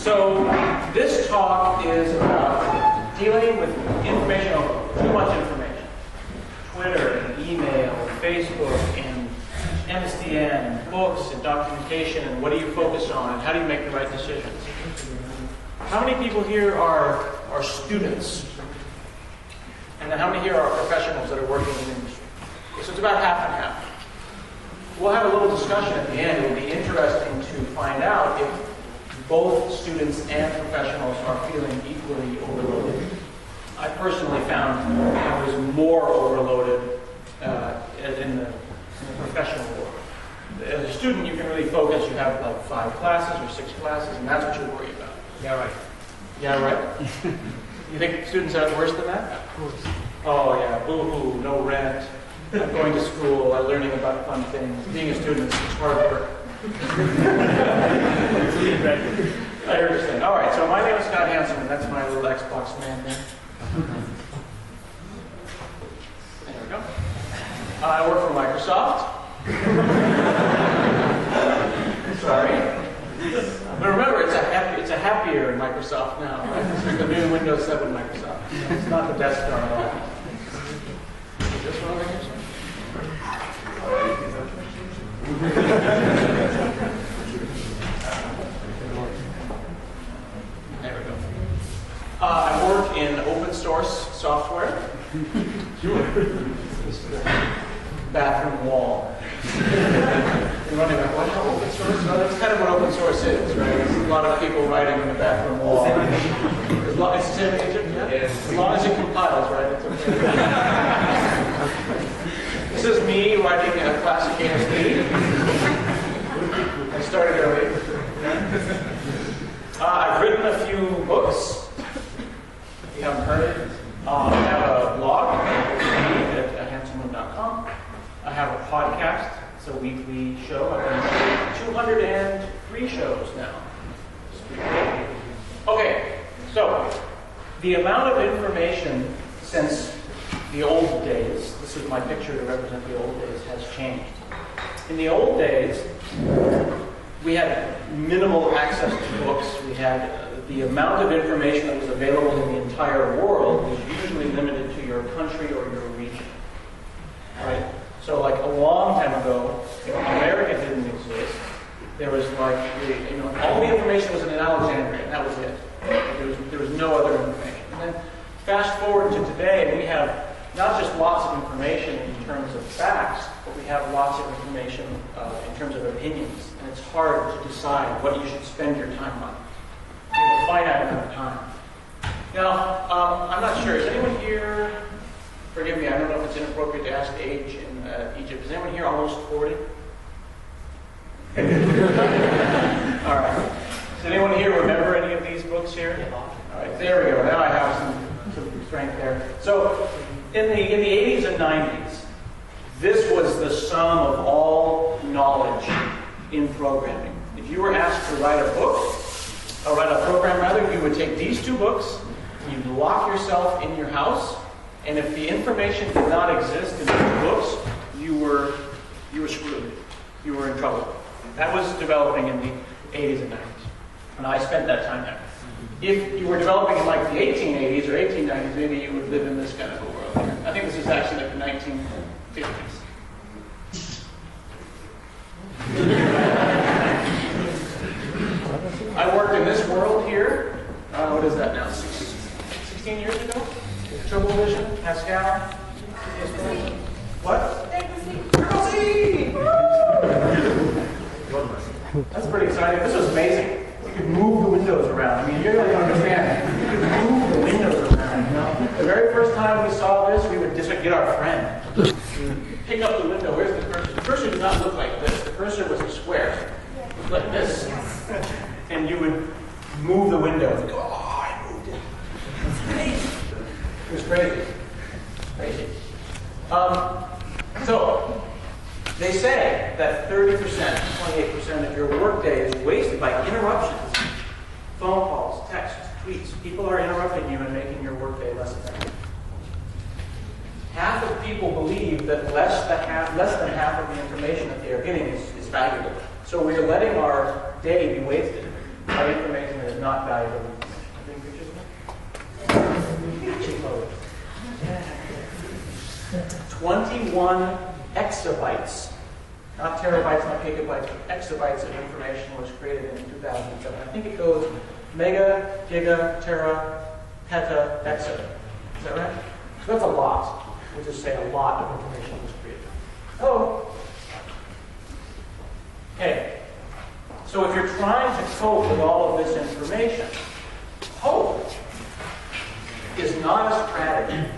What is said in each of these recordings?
So this talk is about dealing with information overload, too much information. Twitter and email and Facebook and MSDN and books and documentation and what do you focus on and how do you make the right decisions. How many people here are students? And then how many here are professionals that are working in the industry? So it's about half and half. We'll have a little discussion at the end. It will be interesting to find out if both students and professionals are feeling equally overloaded. I personally found I was more overloaded in the professional world. As a student, you can really focus. You have like 5 classes or 6 classes, and that's what you worry about. Yeah, right. Yeah, right? You think students have it worse than that? Of course. Oh, yeah, boo-hoo, no rent. I'm going to school, I'm learning about fun things. Being a student is hard work. I understand. All right, so my name is Scott Hansen, and that's my little Xbox man there. There we go. I work for Microsoft. Sorry. But remember, it's a happier Microsoft now, right? It's like the new Windows 7 Microsoft. It's not the desktop at all. Is this one over here? There we go. I work in open source software. This is the bathroom wall. You're wondering, what? How open source? Well, that's kind of what open source is, right? It's a lot of people writing in the bathroom wall. As long as it compiles, right? It's okay. This is me writing a classic ASP. I started early. I've written a few books. If you haven't heard it, I have a blog at handsomewin.com. I have a podcast. It's a weekly show. I've done 203 shows now. Okay, so the amount of information since the old days, this is my picture to represent the old days, has changed. In the old days, we had minimal access to books. We had the amount of information that was available in the entire world was usually limited to your country or your region. Right? So like a long time ago, America didn't exist. There was like, all the information was in Alexandria, and that was it. There was no other information. And then fast forward to today, we have not just lots of information in terms of facts, but we have lots of information in terms of opinions. And it's hard to decide what you should spend your time on. You have a finite amount of time. Now, I'm not sure, is anyone here, forgive me, I don't know if it's inappropriate to ask the age in Egypt. Is anyone here almost 40? All right. Does anyone here remember any of these books here? All right, there we go. Now I have some strength there. So, in the 80s and 90s, this was the sum of all knowledge in programming. If you were asked to write a book, or write a program rather, you would take these 2 books, you'd lock yourself in your house, and if the information did not exist in those books, you were screwed. You were in trouble. That was developing in the 80s and 90s. And I spent that time there. If you were developing in like the 1880s or 1890s, maybe you would live in this kind of a world here. I think this is actually like the 1950s. I worked in this world here, what is that now, 16 years ago? Triple Vision, Pascal. What? Triple C! That's pretty exciting. This was amazing. You could move the windows around. I mean, you really don't understand. You could move the windows around, you know? The very first time we saw this, we would just get our friend. We'd pick up the window. Where's the cursor? The cursor did not look like this. The cursor was a square. It was like this. And you would move the window. And go, oh, I moved it. That's crazy. It was crazy. Crazy. So, they say that 30%, 28% of your workday is wasted by interruptions. Phone calls, texts, tweets. People are interrupting you and making your workday less effective. Half of people believe that less than half of the information that they are getting is valuable. So we are letting our day be wasted by information that is is not valuable information. Cheap photos. 21 exabytes, not terabytes, not gigabytes, but exabytes of information was created in 2007. I think it goes mega, giga, tera, peta, exa. Is that right? So that's a lot. We'll just say a lot of information was created. Oh. Okay. So if you're trying to cope with all of this information, hope is not a strategy.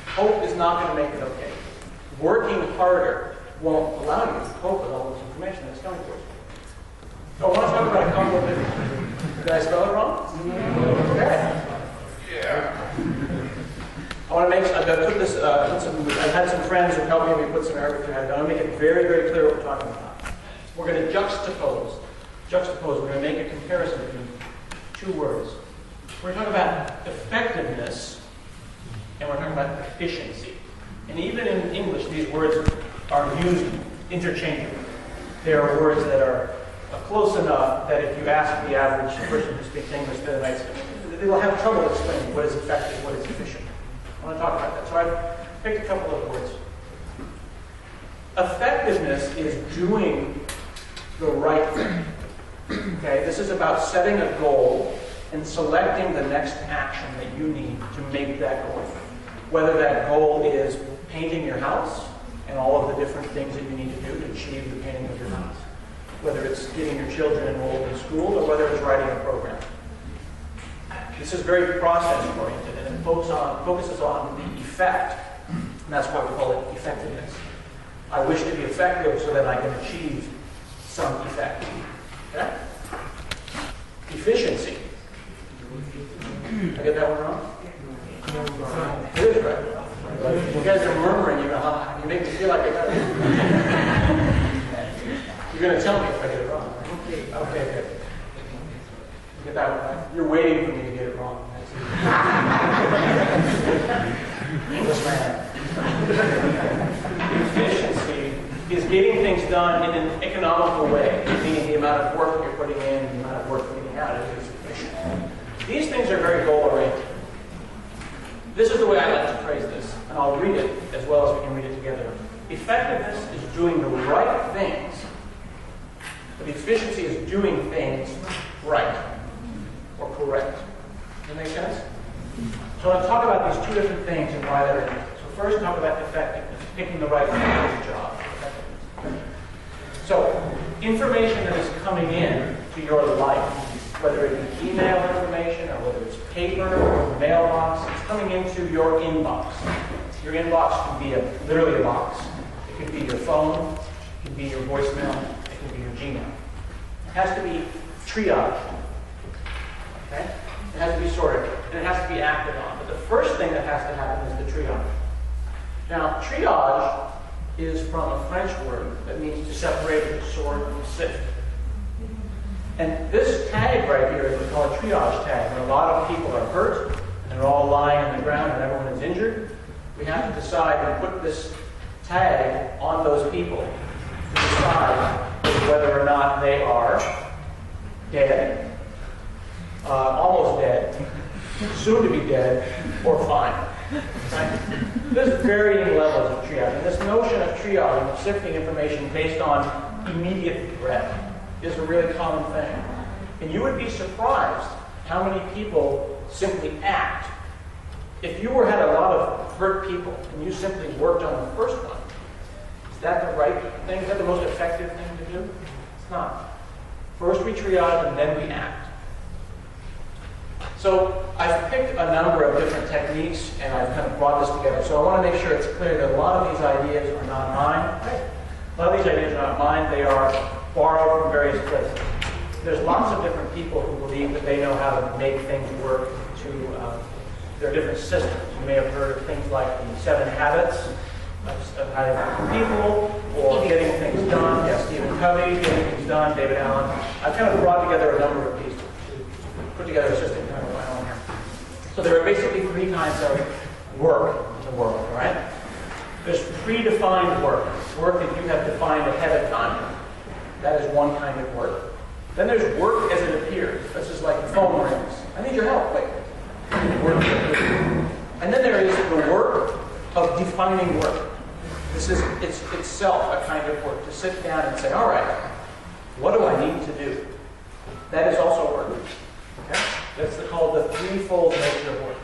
Hope is not going to make it okay. Working harder won't allow you to cope with all this information that's coming towards you. So I want to talk about a couple of things. Did I spell it wrong? Okay. Yeah. I want to make. I've got to put this. I've had some friends who helped me. We put some Arabic through. I want to make it very, very clear what we're talking about. We're going to juxtapose. We're going to make a comparison between two words. We're talking about effectiveness, and we're talking about efficiency. And even in English, these words are used interchangeably. There are words that are close enough that if you ask the average person who speaks English, they will have trouble explaining what is effective, what is efficient. I want to talk about that. So I've picked a couple of words. Effectiveness is doing the right thing. Okay, this is about setting a goal and selecting the next action that you need to make that goal. Whether that goal is painting your house and all of the different things that you need to do to achieve the painting of your house. Whether it's getting your children enrolled in school or whether it's writing a program. This is very process-oriented and it focuses on the effect. And that's why we call it effectiveness. I wish to be effective so that I can achieve some effect. Okay? Efficiency. I get that one wrong? It is right. You guys are murmuring. You make me feel like I got it. You're going to tell me if I get it wrong. Okay, good. You get that one right? You're waiting for me to get it wrong. English man. Efficiency is getting things done in an economical way, meaning the amount of work you're putting in, the amount of work you're getting out is efficient. These things are very goal-oriented. This is the way I like to phrase this, and I'll read it as well as we can read it together. Effectiveness is doing the right things, but efficiency is doing things right or correct. Does that make sense? So I want to talk about these two different things and why they're different. So first, talk about effectiveness, picking the right thing for the job. So, information that is coming in to your life, whether it be email information or whether it's paper or mailbox, it's coming into your inbox. Your inbox can be literally a box. It could be your phone, it can be your voicemail, it can be your Gmail. It has to be triaged. Okay? It has to be sorted, and it has to be acted on. But the first thing that has to happen is the triage. Now, triage is from a French word that means to separate, sort, and sift. And this tag right here is what we call a triage tag. When a lot of people are hurt, and they're all lying on the ground, and everyone is injured, we have to decide and put this tag on those people to decide whether or not they are dead, almost dead, soon to be dead, or fine. Right? There's varying levels of triage. And this notion of triaging, of sifting information based on immediate threat, is a really common thing. And you would be surprised how many people simply act. If you had a lot of hurt people and you simply worked on the first one, is that the right thing? Is that the most effective thing to do? It's not. First we triage and then we act. So I've picked a number of different techniques and I've kind of brought this together. So I want to make sure it's clear that a lot of these ideas are not mine. A lot of these ideas are not mine. They are borrowed from various places. There's lots of different people who believe that they know how to make things work there are different systems. You may have heard of things like the 7 habits of highly effective people, or getting things done. Yes, Stephen Covey, getting things done, David Allen. I've kind of brought together a number of these to put together a system kind of my own here. So there are basically 3 kinds of work in the world, all right? There's predefined work that you have defined ahead of time. That is one kind of work. Then there's work as it appears. This is like the phone rings. I need your help, quick. Work as it appears. And then there is the work of defining work. This is it's itself a kind of work, to sit down and say, all right, what do I need to do? That is also work. Okay? That's called the threefold nature of work.